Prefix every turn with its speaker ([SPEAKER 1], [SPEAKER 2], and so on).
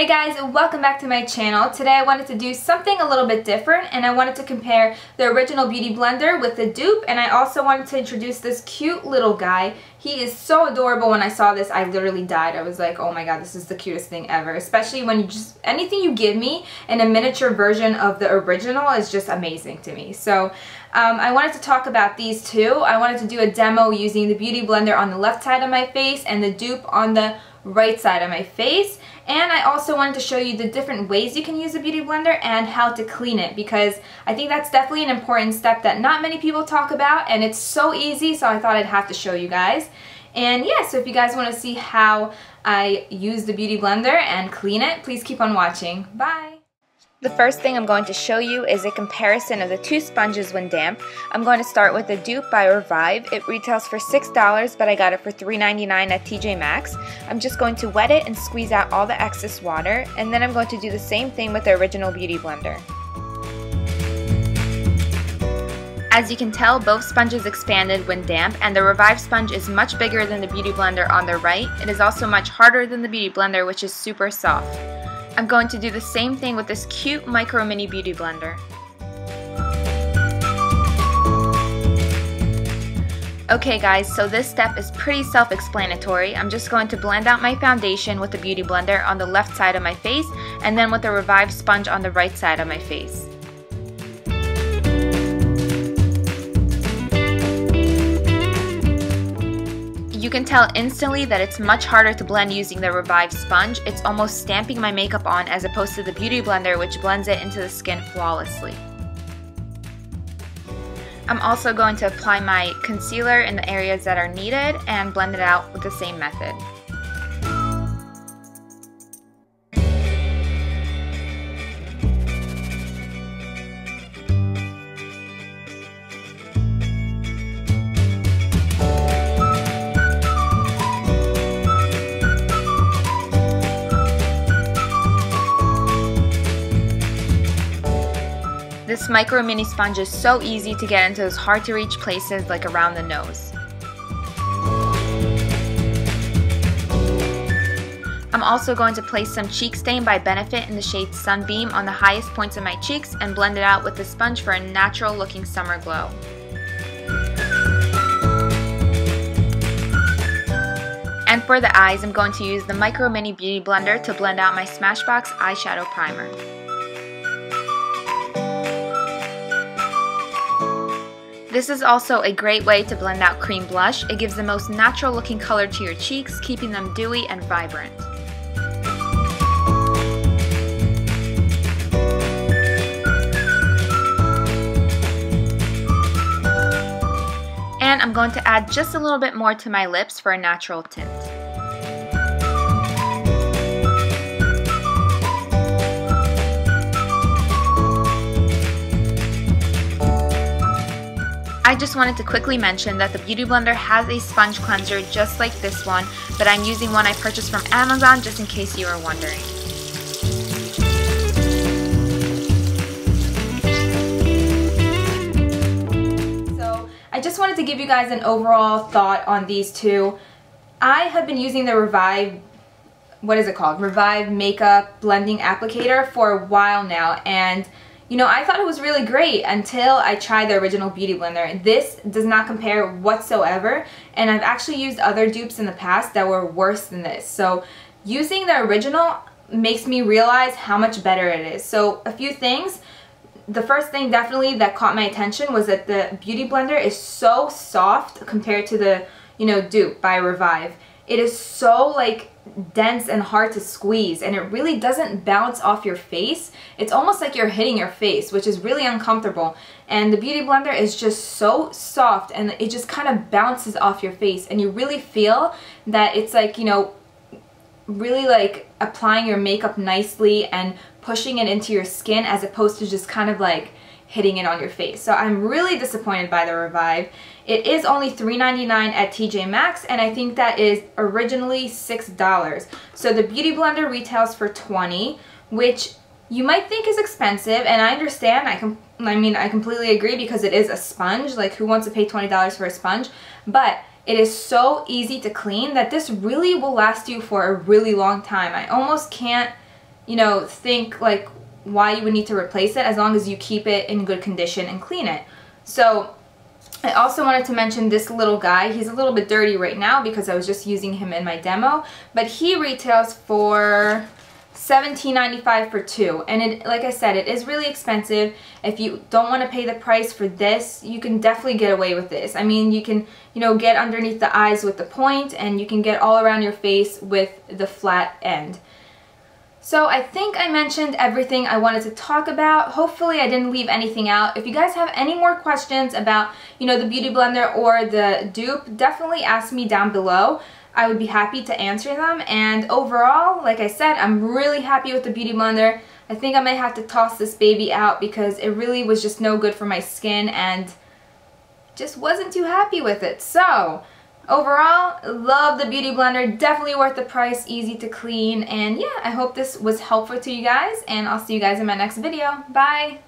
[SPEAKER 1] Hey guys, welcome back to my channel. Today I wanted to do something a little bit different and I wanted to compare the original Beauty Blender with the dupe, and I also wanted to introduce this cute little guy. He is so adorable. When I saw this, I literally died. I was like, oh my god, this is the cutest thing ever. Especially when you just, anything you give me in a miniature version of the original is just amazing to me. So I wanted to talk about these two. I wanted to do a demo using the Beauty Blender on the left side of my face and the dupe on the right side of my face. And I also wanted to show you the different ways you can use the Beauty Blender and how to clean it, because I think that's definitely an important step that not many people talk about, and it's so easy, so I thought I'd have to show you guys. And yeah, so if you guys want to see how I use the Beauty Blender and clean it, please keep on watching. Bye! The first thing I'm going to show you is a comparison of the two sponges when damp. I'm going to start with the dupe by Revive. It retails for $6, but I got it for $3.99 at TjMaxx. I'm just going to wet it and squeeze out all the excess water, and then I'm going to do the same thing with the original Beauty Blender. As you can tell, both sponges expanded when damp, and the Revive sponge is much bigger than the Beauty Blender on the right. It is also much harder than the Beauty Blender, which is super soft. I'm going to do the same thing with this cute Micro.Mini Beauty Blender. Okay guys, so this step is pretty self-explanatory. I'm just going to blend out my foundation with the Beauty Blender on the left side of my face, and then with the Revive sponge on the right side of my face. You can tell instantly that it's much harder to blend using the Revive sponge. It's almost stamping my makeup on as opposed to the Beauty Blender, which blends it into the skin flawlessly. I'm also going to apply my concealer in the areas that are needed and blend it out with the same method. This Micro.Mini sponge is so easy to get into those hard to reach places like around the nose. I'm also going to place some Cheek Stain by Benefit in the shade Sunbeam on the highest points of my cheeks and blend it out with the sponge for a natural looking summer glow. And for the eyes, I'm going to use the Micro.Mini Beauty Blender to blend out my Smashbox eyeshadow primer. This is also a great way to blend out cream blush. It gives the most natural looking color to your cheeks, keeping them dewy and vibrant. And I'm going to add just a little bit more to my lips for a natural tint. I just wanted to quickly mention that the Beauty Blender has a sponge cleanser just like this one, but I'm using one I purchased from Amazon just in case you were wondering. So I just wanted to give you guys an overall thought on these two. I have been using the Revive, what is it called? Revive Makeup Blending Applicator for a while now, and you know, I thought it was really great until I tried the original Beauty Blender. This does not compare whatsoever, and I've actually used other dupes in the past that were worse than this. So using the original makes me realize how much better it is. So a few things. The first thing definitely that caught my attention was that the Beauty Blender is so soft compared to the, you know, dupe by Revive. It is so like dense and hard to squeeze, and it really doesn't bounce off your face. It's almost like you're hitting your face, which is really uncomfortable. And the Beauty Blender is just so soft, and it just kind of bounces off your face, and you really feel that it's like, you know, really like applying your makeup nicely and pushing it into your skin as opposed to just kind of like hitting it on your face. So I'm really disappointed by the Revive. It is only $3.99 at TjMaxx, and I think that is originally $6. So the Beauty Blender retails for $20, which you might think is expensive, and I understand. I completely agree, because it is a sponge. Like, who wants to pay $20 for a sponge? But It is so easy to clean that this really will last you for a really long time. I almost can't you know, think like why you would need to replace it as long as you keep it in good condition and clean it. So I also wanted to mention this little guy. He's a little bit dirty right now because I was just using him in my demo, but he retails for $17.95 for 2, and it, like I said, it is really expensive. If you don't want to pay the price for this, you can definitely get away with this. I mean, you can, you know, get underneath the eyes with the point, and you can get all around your face with the flat end. So I think I mentioned everything I wanted to talk about. Hopefully I didn't leave anything out. If you guys have any more questions about, you know, the Beauty Blender or the dupe, definitely ask me down below. I would be happy to answer them. And overall, like I said, I'm really happy with the Beauty Blender. I think I might have to toss this baby out because it really was just no good for my skin and just wasn't too happy with it. So overall, love the Beauty Blender, definitely worth the price, easy to clean, and yeah, I hope this was helpful to you guys, and I'll see you guys in my next video. Bye!